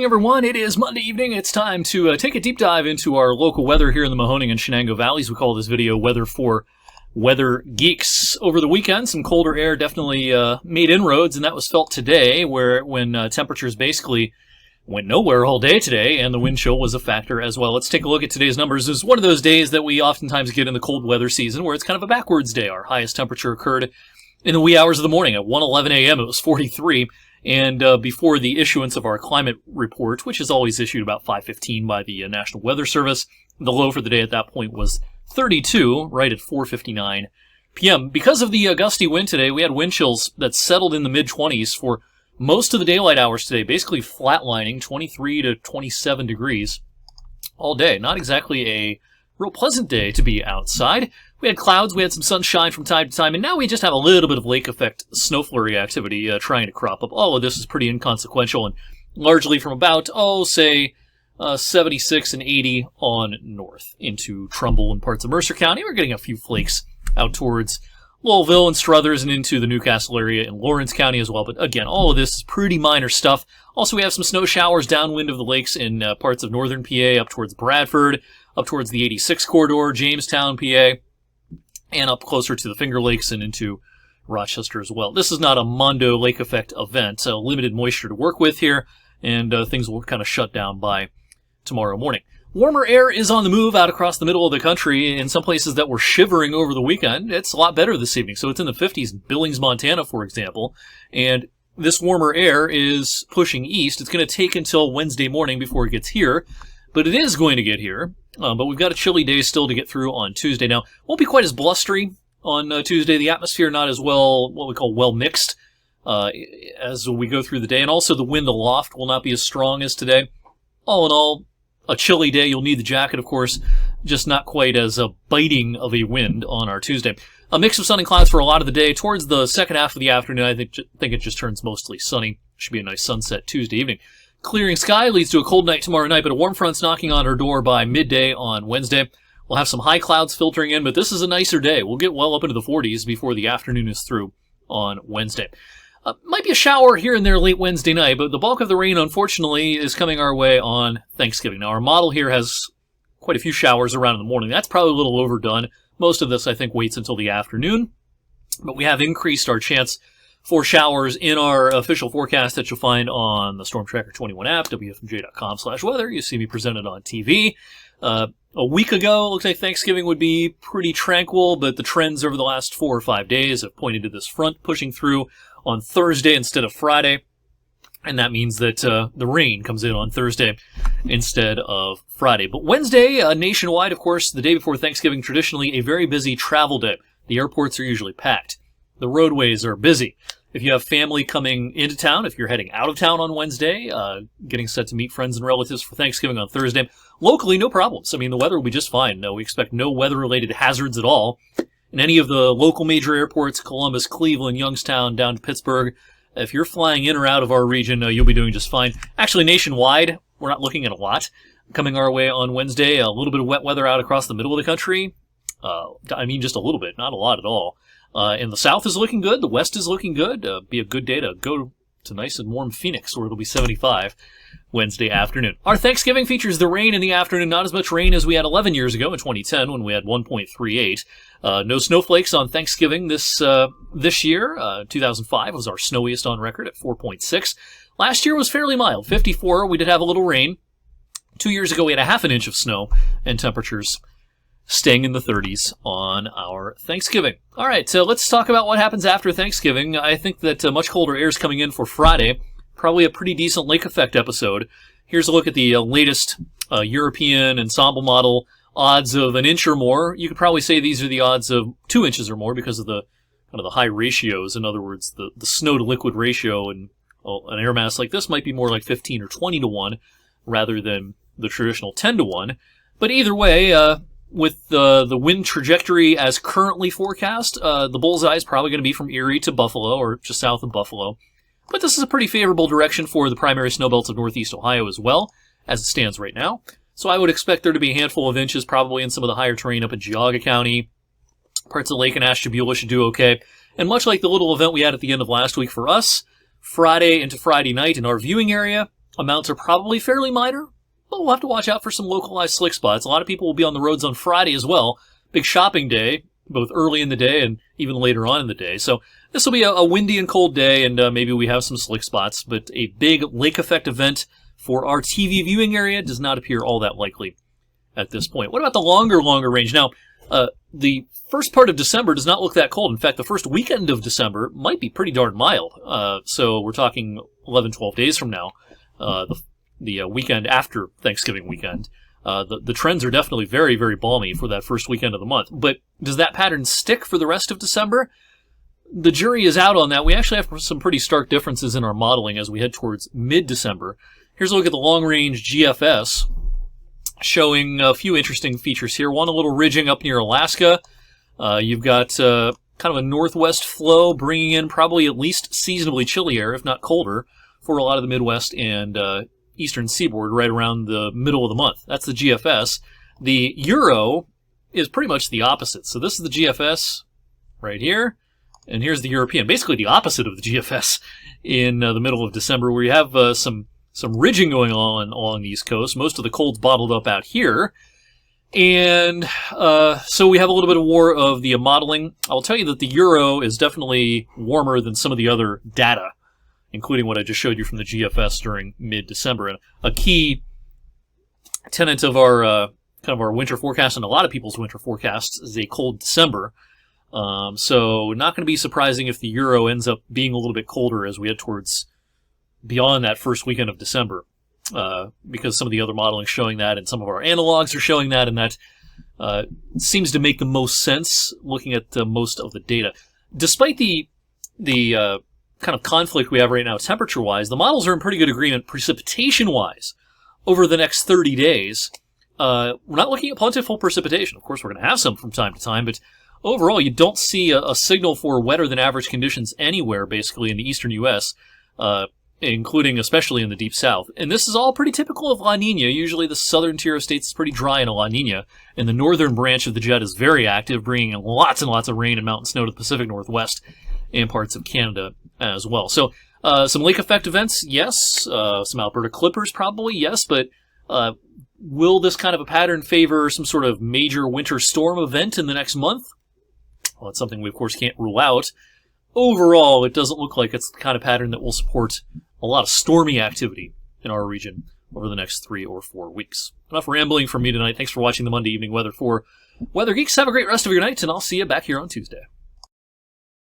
everyone. It is Monday evening. It's time to take a deep dive into our local weather here in the Mahoning and Shenango Valleys. We call this video Weather for Weather Geeks. Over the weekend, some colder air definitely made inroads, and that was felt today, when temperatures basically went nowhere all day today, and the wind chill was a factor as well. Let's take a look at today's numbers. This is one of those days that we oftentimes get in the cold weather season where it's kind of a backwards day. Our highest temperature occurred in the wee hours of the morning. At 1:11 a.m. it was 43. And before the issuance of our climate report, which is always issued about 5:15 by the National Weather Service, the low for the day at that point was 32, right at 4:59 p.m. Because of the gusty wind today, we had wind chills that settled in the mid-20s for most of the daylight hours today, basically flatlining 23 to 27 degrees all day. Not exactly a real pleasant day to be outside. We had clouds, we had some sunshine from time to time, and now we just have a little bit of lake effect snow flurry activity trying to crop up. All of this is pretty inconsequential and largely from about, 76 and 80 on north into Trumbull and parts of Mercer County. We're getting a few flakes out towards Lowellville and Struthers and into the Newcastle area in Lawrence County as well. But again, all of this is pretty minor stuff. Also, we have some snow showers downwind of the lakes in parts of northern PA, up towards Bradford, up towards the 86 corridor, Jamestown, PA, and up closer to the Finger Lakes and into Rochester as well. This is not a Mondo lake effect event. Limited moisture to work with here, and things will kind of shut down by tomorrow morning. Warmer air is on the move out across the middle of the country. In some places that were shivering over the weekend, it's a lot better this evening. So it's in the 50s in Billings, Montana, for example. And this warmer air is pushing east. It's going to take until Wednesday morning before it gets here, but it is going to get here. But we've got a chilly day still to get through on Tuesday. Now, won't be quite as blustery on Tuesday. The atmosphere not as well, what we call well mixed as we go through the day. And also the wind aloft will not be as strong as today. All in all, a chilly day. You'll need the jacket, of course, just not quite as biting of a wind on our Tuesday. A mix of sun and clouds for a lot of the day. Towards the second half of the afternoon, I think it just turns mostly sunny. Should be a nice sunset Tuesday evening. Clearing sky leads to a cold night tomorrow night, but a warm front's knocking on our door by midday on Wednesday. We'll have some high clouds filtering in, but this is a nicer day. We'll get well up into the 40s before the afternoon is through on Wednesday. Might be a shower here and there late Wednesday night, but the bulk of the rain, unfortunately, is coming our way on Thanksgiving. Now, our model here has quite a few showers around in the morning. That's probably a little overdone. Most of this, I think, waits until the afternoon, but we have increased our chance for showers in our official forecast that you'll find on the Storm Tracker 21 app, wfmj.com/weather. You see me presented on TV. A week ago, it looked like Thanksgiving would be pretty tranquil, but the trends over the last 4 or 5 days have pointed to this front pushing through on Thursday instead of Friday, and that means that the rain comes in on Thursday instead of Friday. But Wednesday, nationwide, of course, the day before Thanksgiving, traditionally a very busy travel day. The airports are usually packed. The roadways are busy. If you have family coming into town, if you're heading out of town on Wednesday, getting set to meet friends and relatives for Thanksgiving on Thursday, locally, no problems. I mean, the weather will be just fine. No, we expect no weather-related hazards at all. In any of the local major airports, Columbus, Cleveland, Youngstown, down to Pittsburgh, if you're flying in or out of our region, you'll be doing just fine. Actually, nationwide, we're not looking at a lot coming our way on Wednesday. A little bit of wet weather out across the middle of the country. Just a little bit, not a lot at all. And the south is looking good. The west is looking good. Be a good day to go to nice and warm Phoenix, where it'll be 75 Wednesday afternoon. Our Thanksgiving features the rain in the afternoon. Not as much rain as we had 11 years ago in 2010 when we had 1.38. No snowflakes on Thanksgiving this year. 2005 was our snowiest on record at 4.6. Last year was fairly mild, 54. We did have a little rain. 2 years ago we had a half an inch of snow and temperatures staying in the 30s on our Thanksgiving. All right, so let's talk about what happens after Thanksgiving. I think that much colder air is coming in for Friday. Probably a pretty decent lake effect episode. Here's a look at the latest European ensemble model odds of an inch or more. You could probably say these are the odds of 2 inches or more because of the kind of the high ratios. In other words, the snow to liquid ratio in an air mass like this might be more like 15 or 20 to 1 rather than the traditional 10 to 1. But either way, with the wind trajectory as currently forecast, the bullseye is probably going to be from Erie to Buffalo or just south of Buffalo. But this is a pretty favorable direction for the primary snowbelts of northeast Ohio as well, as it stands right now. So I would expect there to be a handful of inches probably in some of the higher terrain up in Geauga County. Parts of Lake and Ashtabula should do okay. And much like the little event we had at the end of last week for us, Friday into Friday night in our viewing area, amounts are probably fairly minor, but we'll have to watch out for some localized slick spots. A lot of people will be on the roads on Friday as well. Big shopping day, both early in the day and even later on in the day. So this will be a windy and cold day, and maybe we have some slick spots, but a big lake effect event for our TV viewing area does not appear all that likely at this point. What about the longer range? Now, the first part of December does not look that cold. In fact, the first weekend of December might be pretty darn mild. So we're talking 11, 12 days from now, the weekend after Thanksgiving weekend. The trends are definitely very, very balmy for that first weekend of the month. But does that pattern stick for the rest of December? The jury is out on that. We actually have some pretty stark differences in our modeling as we head towards mid-December. Here's a look at the long-range GFS, showing a few interesting features here. One, a little ridging up near Alaska. You've got kind of a northwest flow bringing in probably at least seasonably chilly air, if not colder, for a lot of the Midwest and eastern seaboard right around the middle of the month. That's the GFS. The Euro is pretty much the opposite. So this is the GFS right here, and here's the European. Basically the opposite of the GFS in the middle of December, where you have some ridging going on along the East Coast. Most of the cold's bottled up out here. And so we have a little bit of war of the modeling. I'll tell you that the Euro is definitely warmer than some of the other data, including what I just showed you from the GFS during mid-December. And a key tenet of our kind of our winter forecast, and a lot of people's winter forecasts, is a cold December. So not going to be surprising if the Euro ends up being a little bit colder as we head towards beyond that first weekend of December, because some of the other modeling is showing that, and some of our analogs are showing that, and that seems to make the most sense looking at most of the data. Despite the kind of conflict we have right now temperature-wise, the models are in pretty good agreement precipitation-wise over the next 30 days. We're not looking at plentiful precipitation. Of course, we're going to have some from time to time, but overall, you don't see a signal for wetter than average conditions anywhere, basically, in the eastern U.S., including especially in the deep south. And this is all pretty typical of La Nina. Usually the southern tier of states is pretty dry in a La Nina, and the northern branch of the jet is very active, bringing lots and lots of rain and mountain snow to the Pacific Northwest and parts of Canada as well. So some lake effect events, yes. Some Alberta clippers, probably, yes. But will this kind of a pattern favor some sort of major winter storm event in the next month? Well, it's something we, of course, can't rule out. Overall, it doesn't look like it's the kind of pattern that will support a lot of stormy activity in our region over the next 3 or 4 weeks. Enough rambling from me tonight. Thanks for watching the Monday Evening Weather for Weather Geeks. Have a great rest of your night, and I'll see you back here on Tuesday.